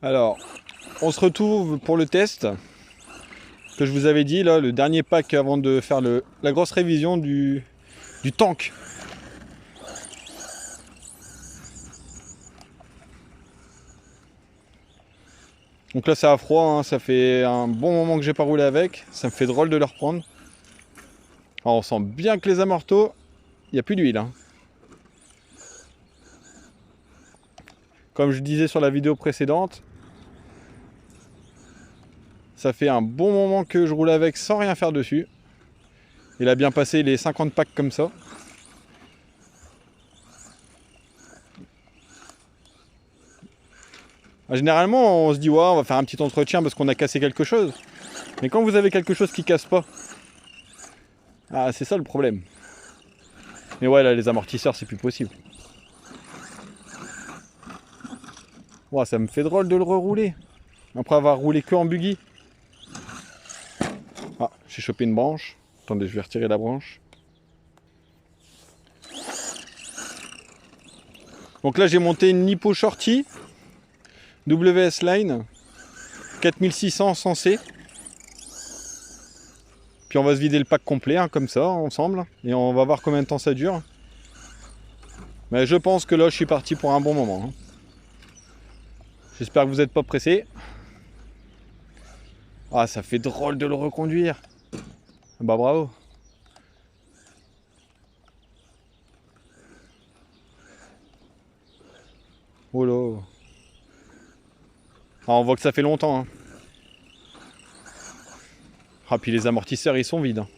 Alors, on se retrouve pour le test que je vous avais dit, là, le dernier pack avant de faire la grosse révision du tank. Donc là, c'est à froid, hein, ça fait un bon moment que j'ai pas roulé avec, ça me fait drôle de le reprendre. Alors, on sent bien que les amortos, il n'y a plus d'huile. Hein. Comme je disais sur la vidéo précédente, ça fait un bon moment que je roule avec sans rien faire dessus. Il a bien passé les 50 packs comme ça. Généralement, on se dit, ouais, on va faire un petit entretien parce qu'on a cassé quelque chose. Mais quand vous avez quelque chose qui casse pas, ah, c'est ça le problème. Mais ouais, là, les amortisseurs, c'est plus possible. Ouais, ça me fait drôle de le rerouler. Après avoir roulé que en buggy. Ah, j'ai chopé une branche. Attendez, je vais retirer la branche. Donc là, j'ai monté une Nippo Shorty WS Line 4600 100C. Puis on va se vider le pack complet, hein, comme ça, ensemble. Et on va voir combien de temps ça dure. Mais je pense que là, je suis parti pour un bon moment. Hein. J'espère que vous n'êtes pas pressés. Ah, ça fait drôle de le reconduire. Bah bravo. Oh là. Ah, on voit que ça fait longtemps. Hein. Ah, puis les amortisseurs, ils sont vides. Hein.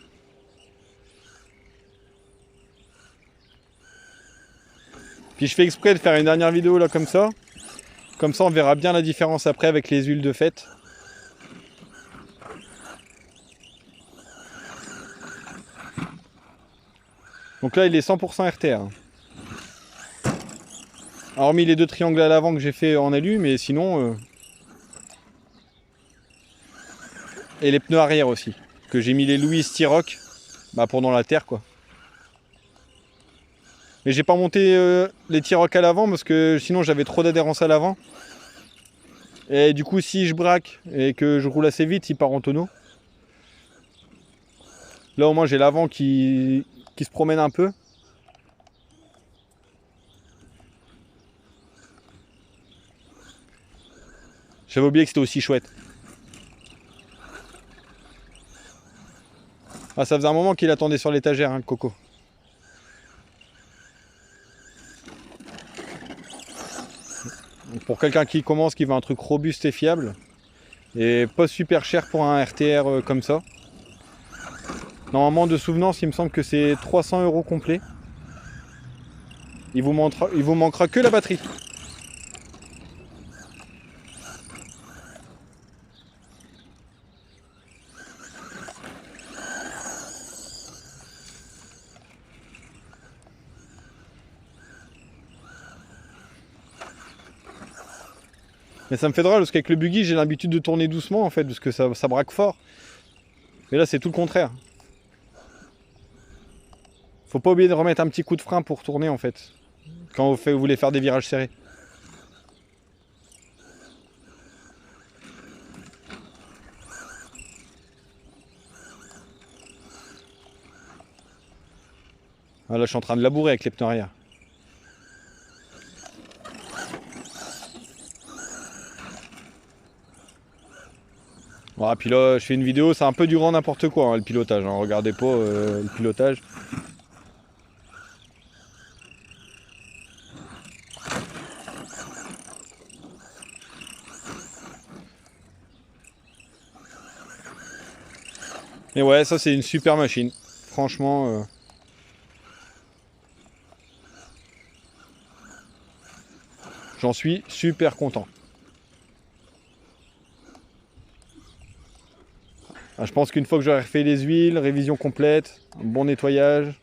Puis je fais exprès de faire une dernière vidéo là comme ça. Comme ça, on verra bien la différence après avec les huiles de fête. Donc là, il est 100% RTR. Hormis les deux triangles à l'avant que j'ai fait en alu, mais sinon... Et les pneus arrière aussi. Que j'ai mis les Louis T-Rock bah, pendant la terre, quoi. Mais j'ai pas monté les T-Rock à l'avant parce que sinon j'avais trop d'adhérence à l'avant. Et du coup, si je braque et que je roule assez vite, il part en tonneau. Là, au moins, j'ai l'avant qui se promène un peu. J'avais oublié que c'était aussi chouette. Ah, ça faisait un moment qu'il attendait sur l'étagère, hein, le coco. Donc pour quelqu'un qui commence, qui veut un truc robuste et fiable, et pas super cher pour un RTR comme ça. Normalement, de souvenance, il me semble que c'est 300 € complet. Il vous manquera que la batterie. Mais ça me fait drôle parce qu'avec le buggy, j'ai l'habitude de tourner doucement en fait, parce que ça braque fort. Mais là, c'est tout le contraire. Faut pas oublier de remettre un petit coup de frein pour tourner en fait, quand vous voulez faire des virages serrés. Ah, là, je suis en train de labourer avec les pneus arrière. Voilà, puis là, je fais une vidéo, c'est un peu du grand n'importe quoi, hein, le pilotage. Hein. Regardez pas le pilotage. Et ouais, ça c'est une super machine. Franchement, j'en suis super content. Ah, je pense qu'une fois que j'aurai refait les huiles, révision complète, un bon nettoyage,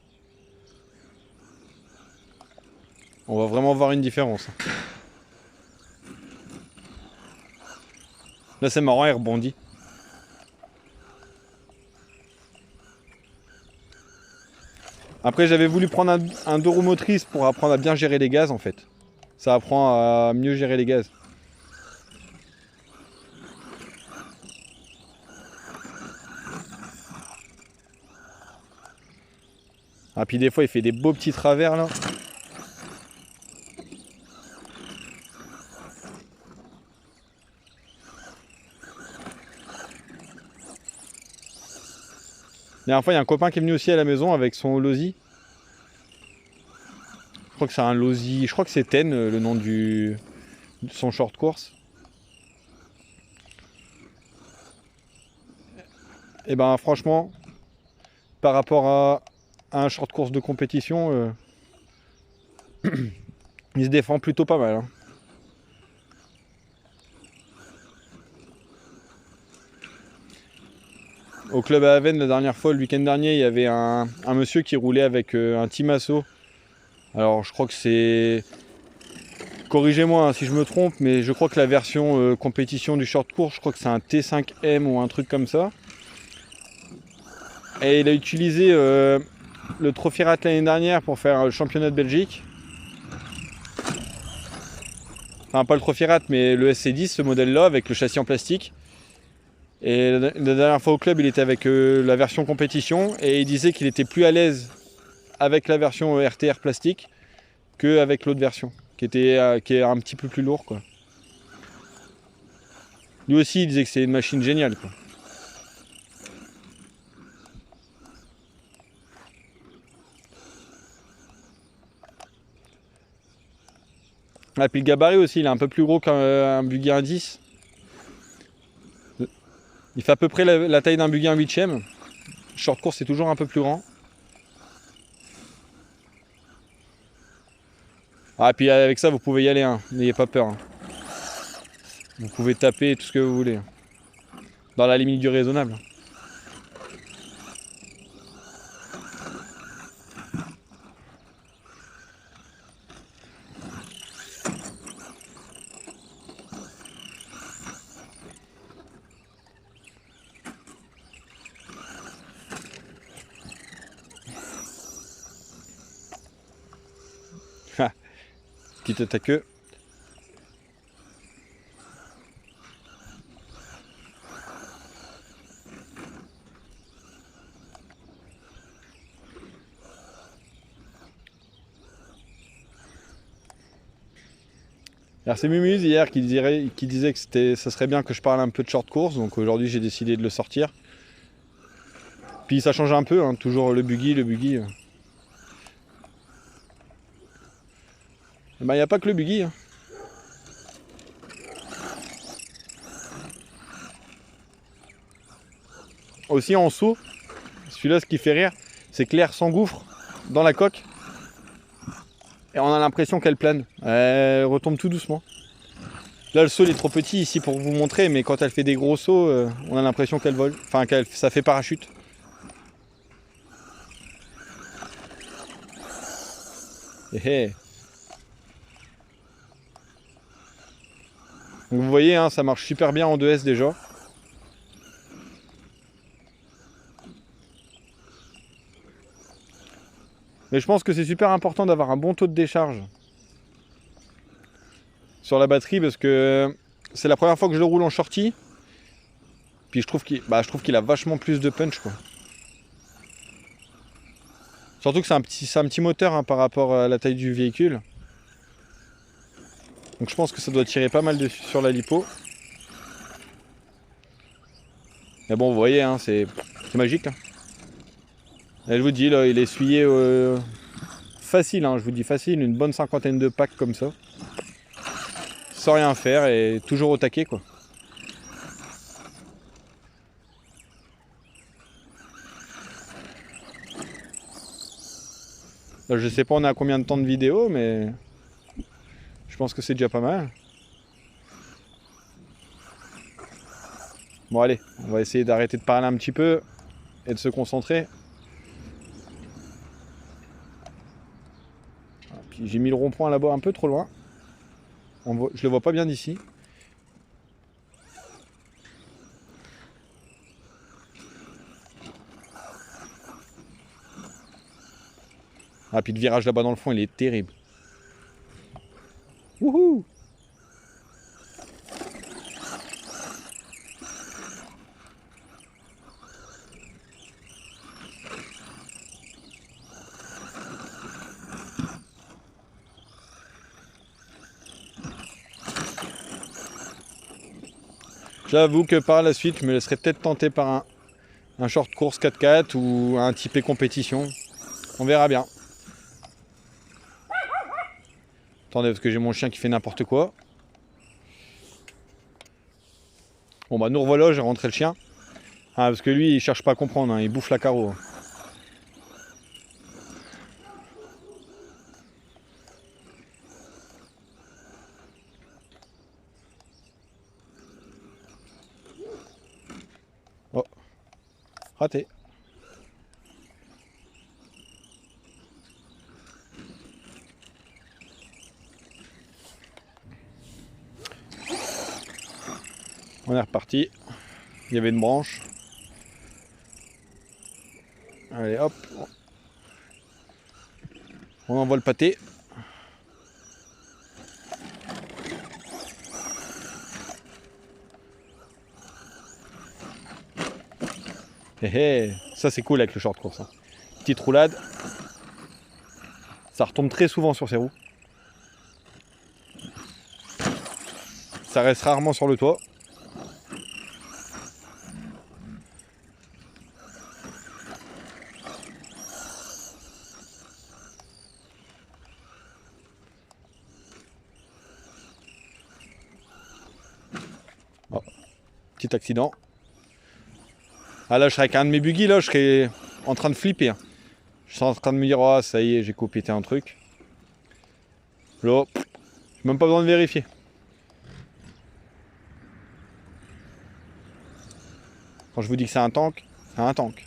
on va vraiment voir une différence. Là c'est marrant, il rebondit. Après j'avais voulu prendre un deux roues motrices pour apprendre à bien gérer les gaz en fait. Ça apprend à mieux gérer les gaz. Ah, puis des fois il fait des beaux petits travers là. La dernière fois, il y a un copain qui est venu aussi à la maison avec son Losi. Je crois que c'est un Losi. Je crois que c'est Ten, le nom de son short course. Et ben franchement, par rapport à un short course de compétition, il se défend plutôt pas mal, hein. Au club à Aven, la dernière fois, le week-end dernier, il y avait un monsieur qui roulait avec un Timasso. Alors je crois que c'est... Corrigez-moi hein, si je me trompe, mais je crois que la version compétition du short course, je crois que c'est un T5M ou un truc comme ça. Et il a utilisé le Trophy Rat l'année dernière pour faire le championnat de Belgique. Enfin, pas le Trophy Rat, mais le SC10, ce modèle-là, avec le châssis en plastique. Et la dernière fois au club, il était avec la version compétition et il disait qu'il était plus à l'aise avec la version RTR plastique qu'avec l'autre version, qui est un petit peu plus lourd, quoi. Lui aussi, il disait que c'est une machine géniale, quoi. Ah, puis le gabarit aussi, il est un peu plus gros qu'un Buggy 1.10. Il fait à peu près la taille d'un Buggy 1.8ème. Short course, c'est toujours un peu plus grand. Ah, puis avec ça, vous pouvez y aller, hein. N'ayez pas peur, hein. Vous pouvez taper tout ce que vous voulez, hein. Dans la limite du raisonnable. Petite attaque. Alors c'est Mumuse hier qui disait que ça serait bien que je parle un peu de short course, donc aujourd'hui j'ai décidé de le sortir. Puis ça change un peu, hein, toujours le buggy. Il n'y a pas que le buggy, hein. Aussi en saut, celui-là ce qui fait rire, c'est que l'air s'engouffre dans la coque et on a l'impression qu'elle plane. Elle retombe tout doucement. Là le saut il est trop petit ici pour vous montrer, mais quand elle fait des gros sauts, on a l'impression qu'elle vole. Enfin ça fait parachute. Donc vous voyez, hein, ça marche super bien en 2S déjà. Mais je pense que c'est super important d'avoir un bon taux de décharge sur la batterie parce que c'est la première fois que je le roule en shorty. Puis je trouve qu'il a vachement plus de punch, quoi. Surtout que c'est un petit moteur hein, par rapport à la taille du véhicule. Donc je pense que ça doit tirer pas mal dessus sur la lipo. Mais bon, vous voyez, hein, c'est magique, hein. Et je vous dis, là, il est essuyé facile, hein, je vous dis facile, une bonne cinquantaine de packs comme ça. Sans rien faire et toujours au taquet, quoi. Là, je sais pas on est à combien de temps de vidéo, mais je pense que c'est déjà pas mal. Bon allez, on va essayer d'arrêter de parler un petit peu et de se concentrer. Puis j'ai mis le rond-point là-bas un peu trop loin. Je le vois pas bien d'ici. Ah puis le virage là-bas dans le fond il est terrible. Wouhou! J'avoue que par la suite, je me laisserai peut-être tenter par un short course 4x4 ou un typé compétition. On verra bien. Attendez, parce que j'ai mon chien qui fait n'importe quoi. Bon bah nous revoilà, j'ai rentré le chien. Ah, parce que lui, il cherche pas à comprendre, hein, il bouffe la carreau. Oh, raté. On est reparti. Il y avait une branche. Allez hop. On envoie le pâté. Hé hé, ça c'est cool avec le short course. Hein. Petite roulade. Ça retombe très souvent sur ses roues. Ça reste rarement sur le toit. Oh, petit accident. Ah là je serais avec un de mes buggy là, je serais en train de flipper. Hein. Je suis en train de me dire, oh ça y est, j'ai copié un truc. Là, j'ai même pas besoin de vérifier. Quand je vous dis que c'est un tank, c'est un tank.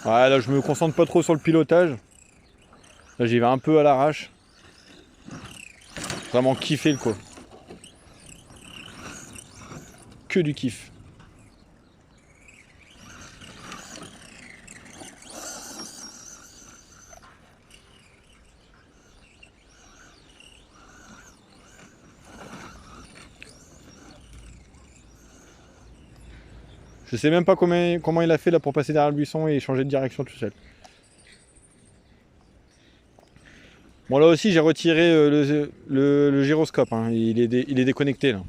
Ouais, là je me concentre pas trop sur le pilotage. Là j'y vais un peu à l'arrache. Vraiment kiffer le quoi. Que du kiff. Je sais même pas comment il a fait là pour passer derrière le buisson et changer de direction tout seul. Bon là aussi j'ai retiré le gyroscope, hein. Il est déconnecté là.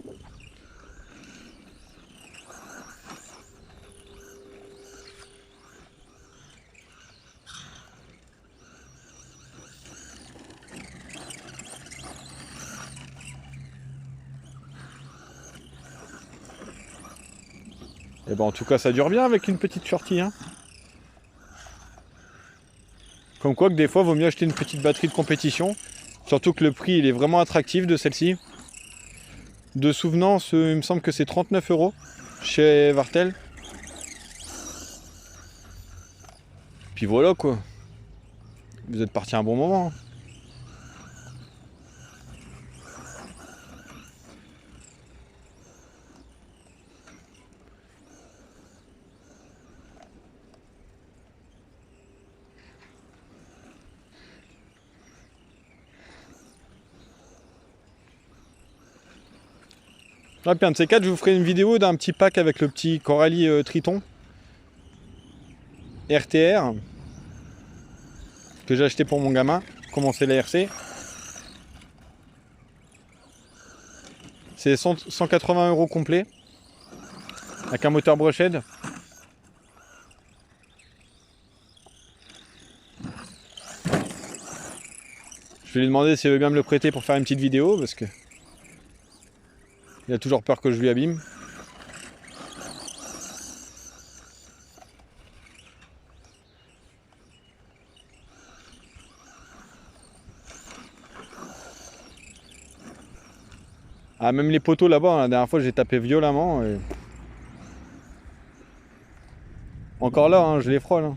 Et ben en tout cas ça dure bien avec une petite shorty. Hein. Comme quoi que des fois vaut mieux acheter une petite batterie de compétition. Surtout que le prix il est vraiment attractif de celle-ci. De souvenance, il me semble que c'est 39 € chez Vartel. Puis voilà quoi. Vous êtes parti un bon moment. Hein. Ah, puis un de ces quatre, je vous ferai une vidéo d'un petit pack avec le petit Coralie Triton RTR que j'ai acheté pour mon gamin, commencer la RC. C'est 180 € complet avec un moteur brochette. Je vais lui demander s'il veut bien me le prêter pour faire une petite vidéo parce que il a toujours peur que je lui abîme. Ah, même les poteaux là-bas, la dernière fois j'ai tapé violemment. Et... Encore là, hein, je les frôle. Hein.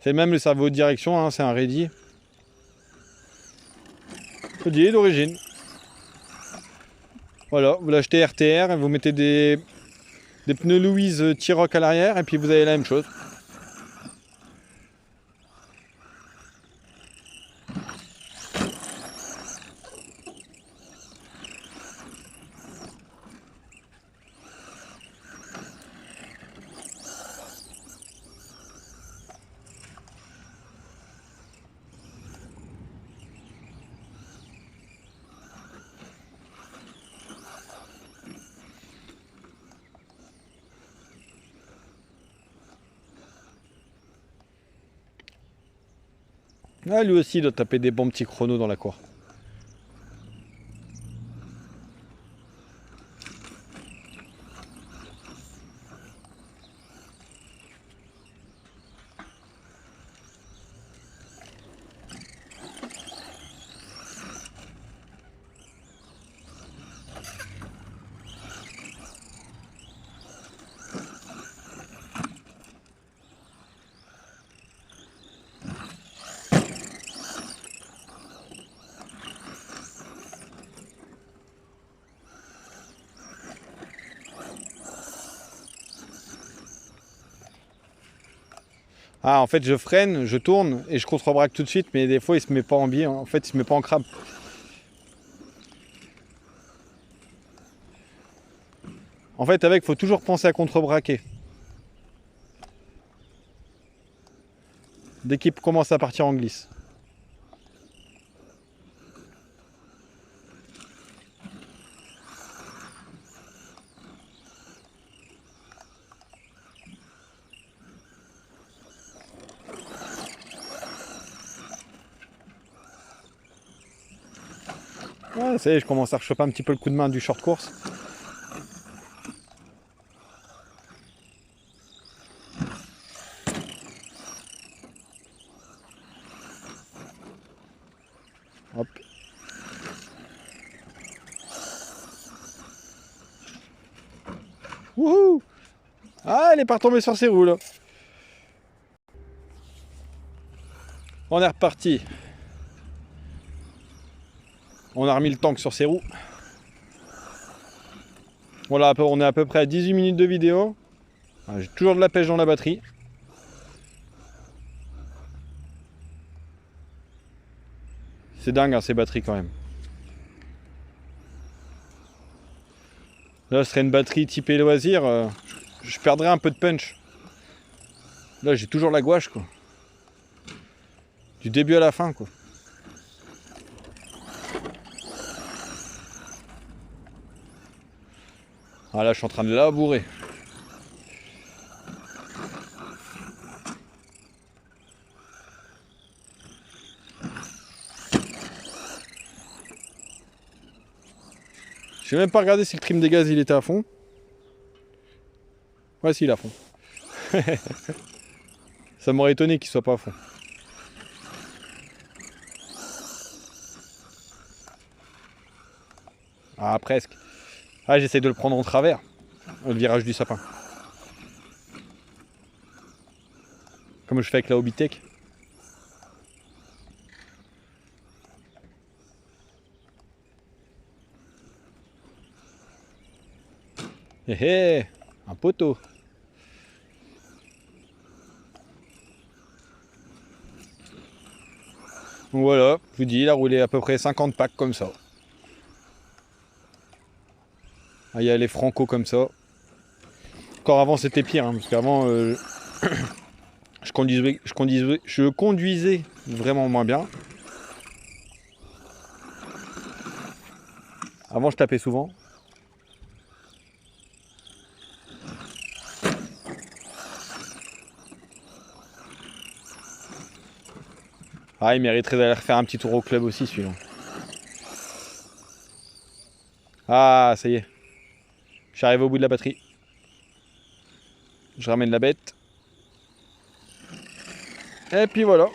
C'est même le cerveau de direction, hein, c'est un ready. Ready d'origine. Voilà, vous l'achetez RTR et vous mettez des pneus Louise T-Roc à l'arrière et puis vous avez la même chose. Ah, lui aussi il doit taper des bons petits chronos dans la cour. Ah, en fait, je freine, je tourne et je contre-braque tout de suite, mais des fois, il se met pas en biais. En fait, il se met pas en crabe. En fait, avec, il faut toujours penser à contre-braquer. Dès qu'il commence à partir en glisse. Ouais, ça y est, je commence à rechoper un petit peu le coup de main du short course. Hop. Wouhou! Ah, elle est pas retombée sur ses roues là. On est reparti. On a remis le tank sur ses roues. Voilà, on est à peu près à 18 minutes de vidéo. J'ai toujours de la pêche dans la batterie. C'est dingue hein, ces batteries quand même. Là, ce serait une batterie typée loisir. Je perdrais un peu de punch. Là, j'ai toujours la gouache quoi. Du début à la fin quoi. Ah là, je suis en train de labourer. J'ai même pas regardé si le trim des gaz il était à fond. Ouais, si, il est à fond. Ça m'aurait étonné qu'il soit pas à fond. Ah, presque. Ah, j'essaie de le prendre en travers. Le virage du sapin. Comme je fais avec la Hobbytech. Hé hé, un poteau. Donc voilà, je vous dis, il a roulé à peu près 50 packs comme ça. Ah, il y a les Franco comme ça. Encore avant c'était pire, hein, parce qu'avant je conduisais vraiment moins bien. Avant je tapais souvent. Ah, il mériterait d'aller refaire un petit tour au club aussi celui-là. Ah, ça y est. Je suis arrivé au bout de la batterie. Je ramène la bête. Et puis voilà.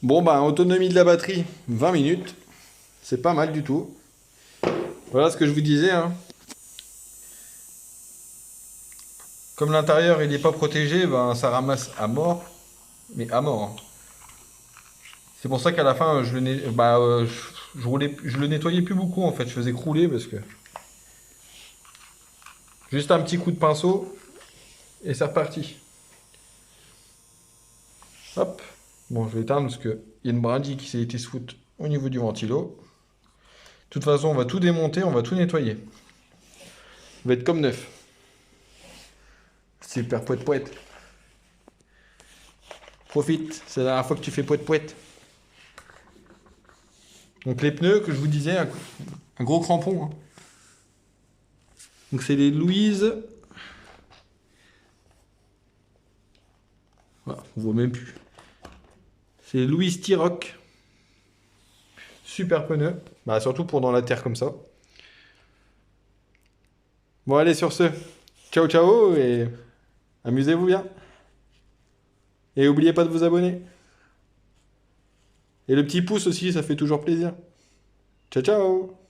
Bon bah autonomie de la batterie, 20 minutes. C'est pas mal du tout. Voilà ce que je vous disais. Hein. Comme l'intérieur il n'est pas protégé, ben, ça ramasse à mort. Mais à mort. Hein. C'est pour ça qu'à la fin, je le nettoyais plus beaucoup en fait, je faisais crouler parce que... Juste un petit coup de pinceau et c'est reparti. Hop. Bon, je vais éteindre parce qu'il y a une brindille qui s'est été se foutre au niveau du ventilo. De toute façon, on va tout démonter, on va tout nettoyer. On va être comme neuf. Super poète poète. Profite, c'est la dernière fois que tu fais poète poète. Donc les pneus que je vous disais, un gros crampon. Hein. Donc c'est les Louise. Voilà, on voit même plus. C'est Louise T-Rock. Super pneu. Bah, surtout pour dans la terre comme ça. Bon allez sur ce. Ciao ciao et amusez-vous bien. Et n'oubliez pas de vous abonner. Et le petit pouce aussi, ça fait toujours plaisir. Ciao ciao.